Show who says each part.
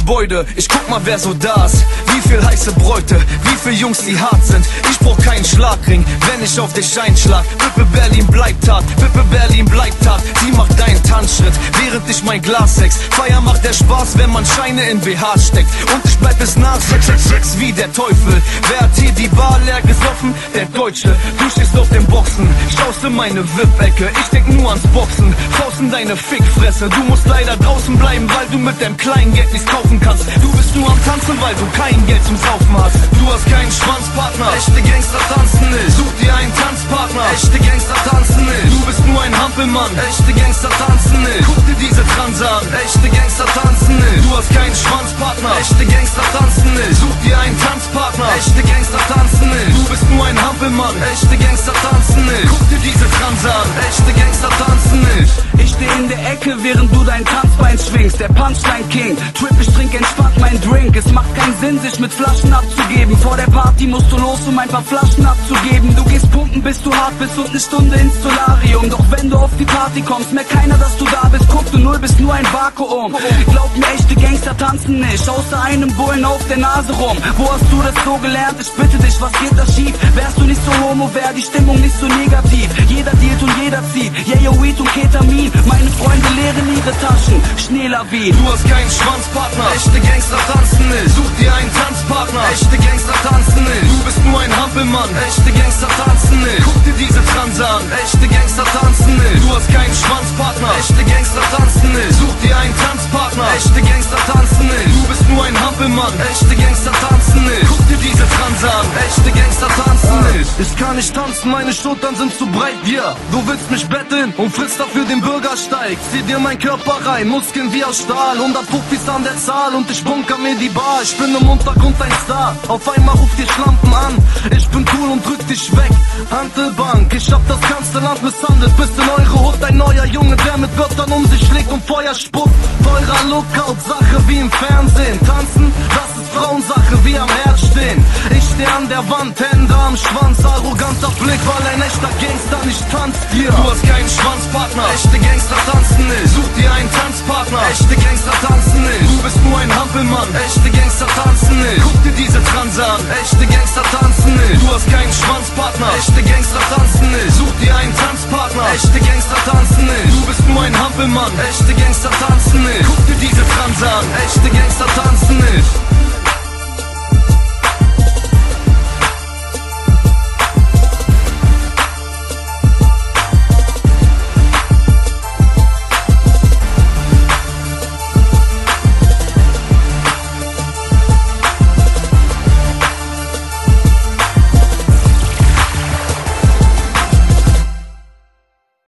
Speaker 1: Gebäude, ich guck mal wer so da ist. Wie viel heiße Bräute, wie viel Jungs die hart sind. Ich brauch keinen Schlagring, wenn ich auf dich einschlag. Bippe Berlin bleibt hart, Bippe Berlin bleibt hart. Sie macht deinen Tanzschritt, während ich mein Glas sex. Feier macht der Spaß, wenn man Scheine in BH steckt. Und ich bleib bis nach 666 wie der Teufel. Wer hat hier die Bar leer gesoffen? Der Deutsche. Du stehst auf den Boxen, schaust in meine VIP-Ecke. Ich denk nur ans Boxen, Faust in deine Fickfresse. Du musst leider draußen bleiben, weil du mit deinem kleinen Geld nichts kaufen kannst. Du bist nur am Tanzen, weil du kein Geld zum Saufen hast. Du hast keinen Schwanzpartner, echte Gangster tanzen nicht. Such dir einen Tanzpartner, echte Gangster tanzen nicht. Du bist nur ein Hampelmann, echte Gangster tanzen nicht. Guck dir diese Transe an, echte Gangster tanzen nicht. Du hast keinen Schwanzpartner, echte Gangster tanzen nicht. Such dir einen Tanzpartner, echte Gangster tanzen nicht. Du bist nur ein Hampelmann, echte Gangster tanzen nicht. Guck dir diese Transe an, echte Gangster tanzen nicht.
Speaker 2: Ich steh in der Ecke, während du dein Tanzbein schwingst. Der Punchline King, Trip, ich trink entspannt mein Drink. Es macht keinen Sinn, sich mit Flaschen abzugeben. Vor der Party musst du los, um ein paar Flaschen abzugeben. Du gehst pumpen, bis du hart bist und 1 Stunde ins Solarium. Doch wenn du auf die Party kommst, merkt keiner, dass du da bist. Guck, du null bist nur ein Vakuum. Glaub mir, echte Gangster tanzen nicht, außer einem Bullen auf der Nase rum. Wo hast du das so gelernt? Ich bitte dich, was geht da schief? Wärst du nicht so homo, wär die Stimmung nicht so negativ. Jeder dealt und jeder zieht, yeah, yo, Weed und Ketamin. Meine Freunde leeren ihre Taschen, Schneelawin.
Speaker 1: Du hast keinen Schwanzpartner, echte Gangster tanzen nicht. Such dir einen Tanzpartner, echte Gangster tanzen nicht. Du bist nur ein Hampelmann, echte Gangster tanzen nicht. Guck dir diese Transe an, echte Gangster tanzen nicht. Du hast keinen Schwanzpartner, echte Gangster tanzen nicht. Such dir einen Tanzpartner, echte Gangster tanzen nicht. Du bist nur ein Hampelmann, echte Gangster tanzen nicht. Guck dir diese Transe an, echte Gangster tanzen nicht. Ich kann nicht tanzen, meine Schultern sind zu breit, yeah. Du willst mich betteln und frisst dafür den Bürgersteig. Zieh dir mein Körper rein, Muskeln wie aus Stahl. 100 Puffis an der Zahl und ich bunker mir die Bar. Ich bin im Untergrund ein Star, auf einmal ruft ihr Schlampen an. Ich bin cool und drück dich weg, Hantelbank. Ich hab das ganze Land misshandelt, bist in eure Hut ein neuer Junge, der mit Wörtern um sich schlägt und Feuer spuckt. Teurer Lookout-Sache wie im Fernsehen. Tanzen, das ist Frauensache wie am Herd stehen. Ich steh an der Wand, Hände am Schwanz, arroganter Blick, weil ein echter Gangster nicht tanzt hier. Du hast keinen Schwanzpartner, echte Gangster tanzen nicht. Such dir einen Tanzpartner, echte Gangster tanzen nicht. Du bist nur ein Hampelmann, echte Gangster tanzen nicht. Guck dir diese Transe an, echte Gangster tanzen nicht. Du hast keinen Schwanzpartner, echte Gangster tanzen nicht. Such dir einen Tanzpartner, echte Gangster tanzen nicht. Du bist nur ein Hampelmann, echte Gangster tanzen nicht. Guck dir diese Transe an, echte Gangster tanzen nicht.